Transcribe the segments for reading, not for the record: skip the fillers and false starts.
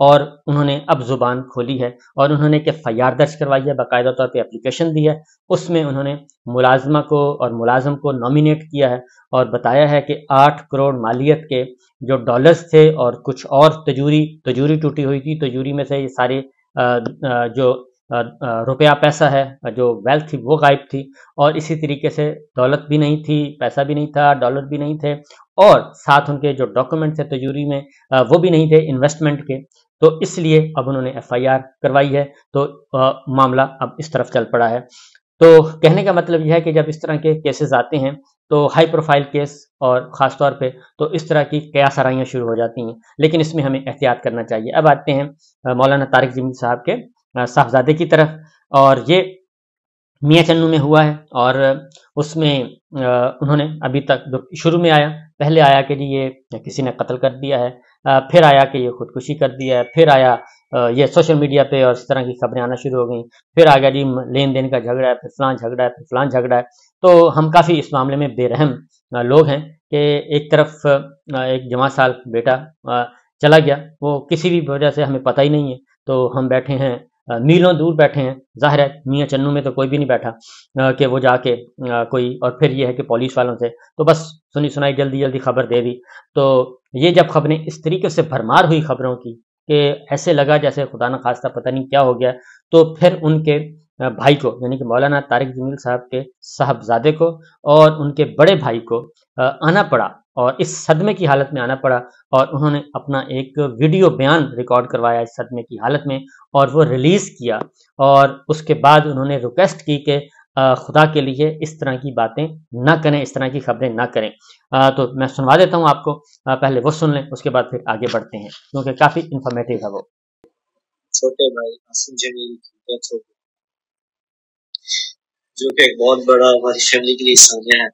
اور انہوں نے اب زبان کھولی ہے اور انہوں نے ایک FIR درج کروائی ہے، باقاعدہ طور پہ اپلیکیشن دی ہے، اس میں انہوں نے ملازمہ کو اور ملازم کو نامینیٹ کیا ہے اور بتایا ہے کہ 8 کروڑ مالیت کے جو ڈالرز تھے اور کچھ اور تجوری ٹوٹی ہوئی تھی، تجوری میں سے یہ سارے جو روپیہ پیسہ ہے، جو ویلتھ تھی وہ غائب تھی، اور اسی طریقے سے دولت بھی نہیں تھی، پیسہ بھی نہیں تھا، ڈالر بھی نہیں تھے، اور ساتھ ان کے جو ڈاکومنٹ تھے تجوری میں وہ بھی نہیں تھے انویسٹمنٹ کے، تو اس لیے اب انہوں نے FIR کروائی ہے، تو معاملہ اب اس طرف چل پڑا ہے۔ تو کہنے کا مطلب یہ ہے کہ جب اس طرح کے کیسز آتے ہیں تو ہائی پروفائل کیس اور خاص طور پہ تو اس طرح کی قیاس آرائیاں شروع ہو جاتی ہیں، لیکن اس میں ہمیں احتیاط کرنا چاہیے۔ اب آتے ہیں مولانا طارق جمیل صاحب کے صاحبزادے کی طرف، اور یہ میاں چنو میں ہوا ہے، اور اس میں انہوں نے ابھی تک شروع میں پہلے آیا کہ جی یہ کسی نے قتل کر دیا ہے، پھر آیا کہ یہ خودکشی کر دیا ہے، پھر آیا یہ سوشل میڈیا پہ اور اس طرح کی خبریں آنا شروع ہو گئیں، پھر آ گیا جی لین دین کا جھگڑا ہے، پھر فلان جھگڑا ہے، پھر فلان جھگڑا ہے۔ تو ہم کافی اس معاملے میں بے رحم لوگ ہیں کہ ایک طرف ایک جوان سال بیٹا چلا گیا، وہ کسی بھی وجہ سے ہمیں پتہ ہی نہیں ہے، تو ہم بیٹھے ہیں میلوں دور بیٹھے ہیں، ظاہر ہے میاں چنو میں تو کوئی بھی نہیں بیٹھا کہ وہ جا کے کوئی، اور پھر یہ ہے کہ پولیس والوں سے تو بس سنی سنائی جلدی جلدی خبر دے دی۔ تو یہ جب خبریں اس طریقے سے بھرمار ہوئی خبروں کی کہ ایسے لگا جیسے خدا نخواستہ پتہ نہیں کیا ہو گیا، تو پھر ان کے بھائی کو یعنی کہ مولانا طارق جمیل صاحب کے صاحبزادے کو اور ان کے بڑے بھائی کو آنا پڑا، اور اس صدمے کی حالت میں آنا پڑا، اور انہوں نے اپنا ایک ویڈیو بیان ریکارڈ کروایا اس صدمے کی حالت میں اور وہ ریلیز کیا، اور اس کے بعد انہوں نے ریکویسٹ کی کہ خدا کے لیے اس طرح کی باتیں نہ کریں، اس طرح کی خبریں نہ کریں۔ تو میں سنوا دیتا ہوں آپ کو، پہلے وہ سن لیں، اس کے بعد پھر آگے بڑھتے ہیں کیونکہ کافی انفارمیٹیو ہے وہ۔ چھوٹے بھائی عاصم جمیل کی ڈیتھ ہو گئی، جو کہ ایک بہت بڑا ہماری فیملی کے لیے سامنا ہے،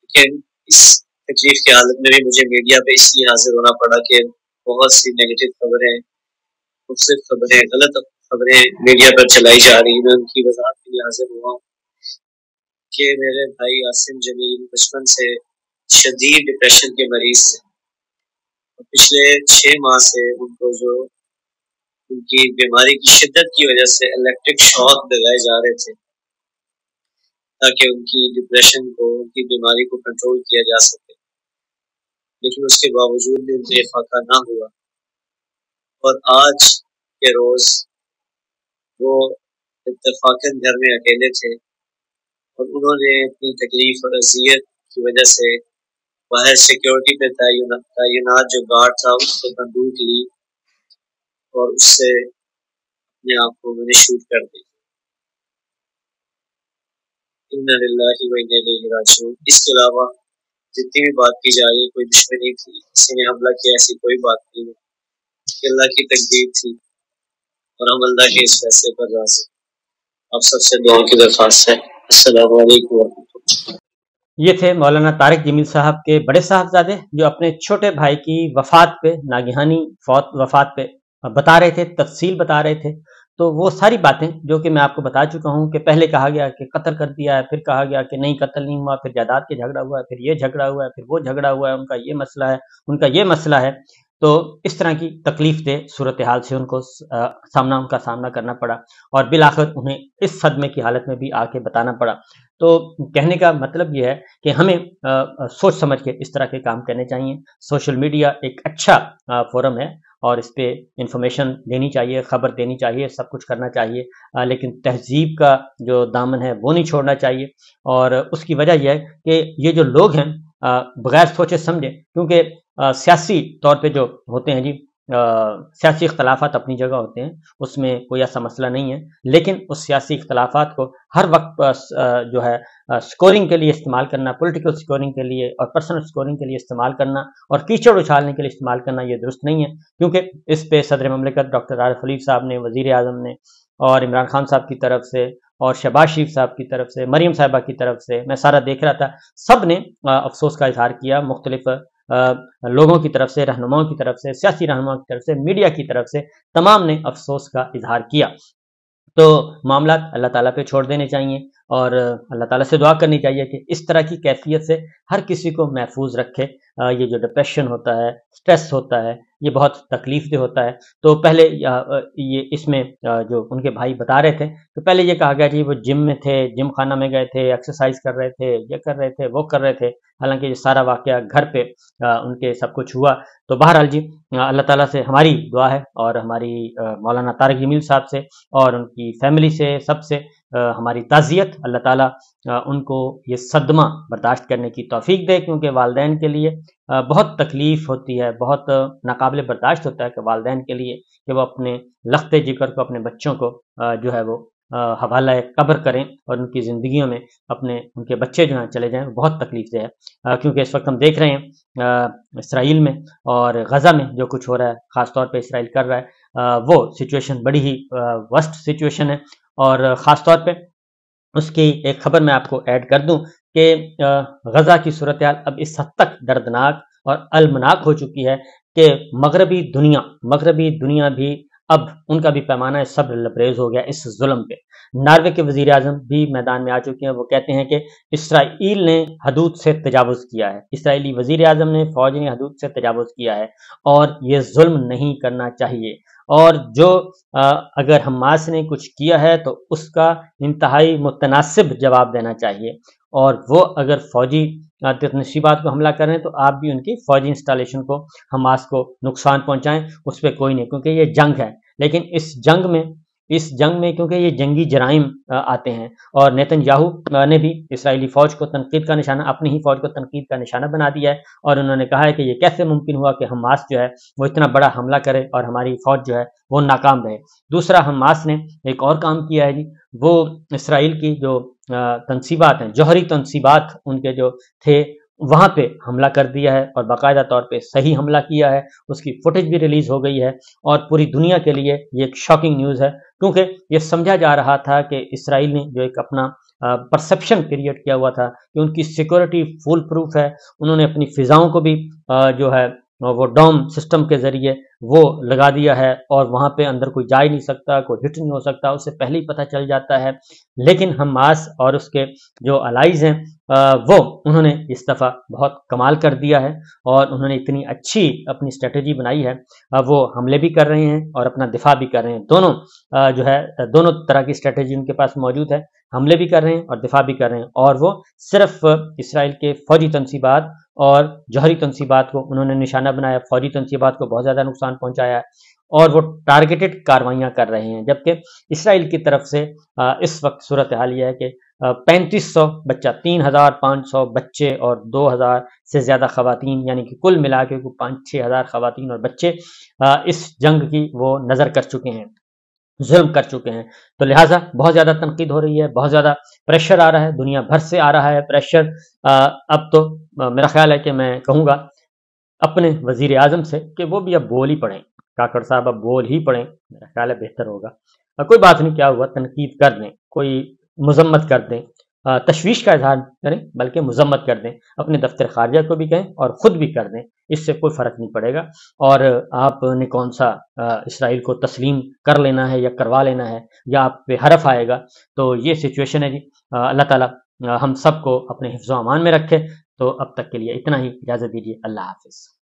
لیکن اس تکلیف کی حالت میں بھی مجھے میڈیا پہ اس لیے حاضر ہونا پڑا کہ بہت سی نیگیٹو خبریں، مختلف خبریں، غلط خبریں میڈیا پر چلائی جا رہی ہیں۔ میں ان کی وضاحت کے لیے حاضر ہوا ہوں کہ میرے بھائی عاصم جمیل بچپن سے شدید ڈپریشن کے مریض تھے، پچھلے 6 ماہ سے ان کو جو ان کی بیماری کی شدت کی وجہ سے الیکٹرک شاک لگائے جا رہے تھے تاکہ ان کی ڈپریشن کو، ان کی بیماری کو کنٹرول کیا جا سکے، لیکن اس کے باوجود بھی ان کو یہ فاقہ نہ ہوا، اور آج کے روز وہ اتفاقاً گھر میں اکیلے تھے، اور انہوں نے اپنی تکلیف اور اذیت کی وجہ سے باہر سیکیورٹی پہ تعینات جو گارڈ تھا اس سے بندوق لی اور اس سے اپنے آپ کو میں نے شوٹ کر دی۔ انا للہ و انا الیہ راجعون۔ اس کے علاوہ جتنی بھی بات کی جا رہی ہے، کوئی دشمنی تھی، کسی نے حملہ کیا، ایسی کوئی بات نہیں ہے، کہ اللہ کی تقدیر تھی اور ہم اللہ کے اس فیصلے پر راضی۔ آپ سب سے دعا کی درخواست ہے۔ السلام علیکم ورحمۃ اللہ۔ یہ تھے مولانا طارق جمیل صاحب کے بڑے صاحبزادے جو اپنے چھوٹے بھائی کی وفات پہ، ناگہانی وفات پہ بتا رہے تھے، تفصیل بتا رہے تھے۔ تو وہ ساری باتیں جو کہ میں آپ کو بتا چکا ہوں کہ پہلے کہا گیا کہ قتل کر دیا ہے، پھر کہا گیا کہ نہیں قتل نہیں ہوا، پھر جائیداد کے جھگڑا ہوا ہے، پھر یہ جھگڑا ہوا ہے، پھر وہ جھگڑا ہوا ہے، ان کا یہ مسئلہ ہے، ان کا یہ مسئلہ ہے۔ تو اس طرح کی تکلیف دہ صورتحال سے ان کو سامنا کرنا پڑا، اور بالآخر انہیں اس صدمے کی حالت میں بھی آ کے بتانا پڑا۔ تو کہنے کا مطلب یہ ہے کہ ہمیں سوچ سمجھ کے اس طرح کے کام کرنے چاہیے۔ سوشل میڈیا ایک اچھا فورم ہے اور اس پہ انفارمیشن دینی چاہیے، خبر دینی چاہیے، سب کچھ کرنا چاہیے، لیکن تہذیب کا جو دامن ہے وہ نہیں چھوڑنا چاہیے۔ اور اس کی وجہ یہ ہے کہ یہ جو لوگ ہیں بغیر سوچے سمجھے، کیونکہ سیاسی طور پہ جو ہوتے ہیں جی، سیاسی اختلافات اپنی جگہ ہوتے ہیں، اس میں کوئی ایسا مسئلہ نہیں ہے، لیکن اس سیاسی اختلافات کو ہر وقت جو ہے سکورنگ کے لیے استعمال کرنا، پولیٹیکل سکورنگ کے لیے اور پرسنل سکورنگ کے لیے استعمال کرنا اور کیچڑ اچھالنے کے لیے استعمال کرنا یہ درست نہیں ہے، کیونکہ اس پہ صدر مملکت ڈاکٹر عارف خلیف صاحب نے، وزیر اعظم نے، اور عمران خان صاحب کی طرف سے، اور شہباز شریف صاحب کی طرف سے، مریم صاحبہ کی طرف سے، میں سارا دیکھ رہا تھا، سب نے افسوس کا اظہار کیا، مختلف لوگوں کی طرف سے، رہنماؤں کی طرف سے، سیاسی رہنماؤں کی طرف سے، میڈیا کی طرف سے، تمام نے افسوس کا اظہار کیا۔ تو معاملات اللہ تعالیٰ پہ چھوڑ دینے چاہیے، اور اللہ تعالیٰ سے دعا کرنی چاہیے کہ اس طرح کی کیفیت سے ہر کسی کو محفوظ رکھے۔ یہ جو ڈپریشن ہوتا ہے، سٹریس ہوتا ہے، یہ بہت تکلیف دہ ہوتا ہے۔ تو پہلے یہ اس میں جو ان کے بھائی بتا رہے تھے تو پہلے یہ کہا گیا جی وہ جم میں تھے، جم خانہ میں گئے تھے، ایکسرسائز کر رہے تھے، یہ کر رہے تھے، وہ کر رہے تھے، حالانکہ یہ سارا واقعہ گھر پہ ان کے سب کچھ ہوا۔ تو بہرحال جی اللہ تعالیٰ سے ہماری دعا ہے اور ہماری مولانا طارق جمیل صاحب سے اور ان کی فیملی سے، سب سے ہماری تعزیت۔ اللہ تعالیٰ ان کو یہ صدمہ برداشت کرنے کی توفیق دے، کیونکہ والدین کے لیے بہت تکلیف ہوتی ہے، بہت ناقابل برداشت ہوتا ہے کہ والدین کے لیے کہ وہ اپنے لخت جگر کو، اپنے بچوں کو جو ہے وہ حوالہ قبر کریں اور ان کی زندگیوں میں ان کے بچے جو ہیں چلے جائیں، بہت تکلیف دہ ہے۔ کیونکہ اس وقت ہم دیکھ رہے ہیں اسرائیل میں اور غزہ میں جو کچھ ہو رہا ہے، خاص طور پہ اسرائیل کر رہا ہے، وہ سچویشن بڑی ہی ورسٹ سچویشن ہے۔ اور خاص طور پہ اس کی ایک خبر میں آپ کو ایڈ کر دوں کہ غزہ کی صورتحال اب اس حد تک دردناک اور المناک ہو چکی ہے کہ مغربی دنیا بھی اب ان کا بھی پیمانہ صبر لبریز ہو گیا اس ظلم پہ۔ ناروے کے وزیر اعظم بھی میدان میں آ چکے ہیں، وہ کہتے ہیں کہ اسرائیل نے حدود سے تجاوز کیا ہے، اسرائیلی وزیر اعظم نے، فوج نے حدود سے تجاوز کیا ہے اور یہ ظلم نہیں کرنا چاہیے۔ اور جو اگر حماس نے کچھ کیا ہے تو اس کا انتہائی متناسب جواب دینا چاہیے، اور وہ اگر فوجی تنصیبات کو حملہ کریں تو آپ بھی ان کی فوجی انسٹالیشن کو، حماس کو نقصان پہنچائیں، اس پہ کوئی نہیں، کیونکہ یہ جنگ ہے۔ لیکن اس جنگ میں کیونکہ یہ جنگی جرائم آتے ہیں، اور نیتن یاہو نے بھی اسرائیلی فوج کو تنقید کا نشانہ، اپنی ہی فوج کو تنقید کا نشانہ بنا دیا ہے، اور انہوں نے کہا ہے کہ یہ کیسے ممکن ہوا کہ حماس جو ہے وہ اتنا بڑا حملہ کرے اور ہماری فوج جو ہے وہ ناکام رہے۔ دوسرا، حماس نے ایک اور کام کیا ہے جی، وہ اسرائیل کی جو تنصیبات ہیں، جوہری تنصیبات ان کے جو تھے، وہاں پہ حملہ کر دیا ہے، اور باقاعدہ طور پہ صحیح حملہ کیا ہے، اس کی فوٹیج بھی ریلیز ہو گئی ہے، اور پوری دنیا کے لیے یہ ایک شاکنگ نیوز ہے، کیونکہ یہ سمجھا جا رہا تھا کہ اسرائیل نے جو ایک اپنا پرسپشن کریٹ کیا ہوا تھا کہ ان کی سیکورٹی فول پروف ہے، انہوں نے اپنی فضاؤں کو بھی جو ہے وہ ڈوم سسٹم کے ذریعے وہ لگا دیا ہے، اور وہاں پہ اندر کوئی جا ہی نہیں سکتا، کوئی ہٹ نہیں ہو سکتا، اس سے پہلے ہی پتہ چل جاتا ہے۔ لیکن حماس اور اس کے جو الائز ہیں وہ انہوں نے اس دفعہ بہت کمال کر دیا ہے، اور انہوں نے اتنی اچھی اپنی اسٹریٹجی بنائی ہے، وہ حملے بھی کر رہے ہیں اور اپنا دفاع بھی کر رہے ہیں، دونوں جو ہے دونوں طرح کی اسٹریٹجی ان کے پاس موجود ہے، حملے بھی کر رہے ہیں اور دفاع بھی کر رہے ہیں، اور وہ صرف اسرائیل کے فوجی تنصیبات اور جوہری تنصیبات کو انہوں نے نشانہ بنایا، فوجی تنصیبات کو بہت زیادہ نقصان پہنچایا ہے، اور وہ ٹارگیٹڈ کاروائیاں کر رہے ہیں، جبکہ اسرائیل کی طرف سے اس وقت صورتحال یہ ہے کہ 3500 بچہ، 3500 بچے اور 2000 سے زیادہ خواتین، یعنی کہ کل ملا کے 5-6 ہزار خواتین اور بچے اس جنگ کی وہ نظر کر چکے ہیں، ظلم کر چکے ہیں۔ تو لہٰذا بہت زیادہ تنقید ہو رہی ہے، بہت زیادہ پریشر آ رہا ہے، دنیا بھر سے آ رہا ہے پریشر۔ اب تو میرا خیال ہے کہ میں کہوں گا اپنے وزیر اعظم سے کہ وہ بھی اب بول ہی پڑیں، کاکڑ صاحب اب بول ہی پڑیں، میرا خیال ہے بہتر ہوگا۔ کوئی بات نہیں، کیا ہوا، تنقید کر دیں، کوئی مذمت کر دیں، تشویش کا اظہار کریں بلکہ مذمت کر دیں، اپنے دفتر خارجہ کو بھی کہیں اور خود بھی کر دیں، اس سے کوئی فرق نہیں پڑے گا۔ اور آپ نے کون سا اسرائیل کو تسلیم کر لینا ہے یا کروا لینا ہے، یا آپ پہ حرف آئے گا، تو یہ سچویشن ہے جی۔ اللہ تعالیٰ ہم سب کو اپنے حفظ و امان میں رکھے۔ تو اب تک کے لیے اتنا ہی، اجازت دیجیے، اللہ حافظ۔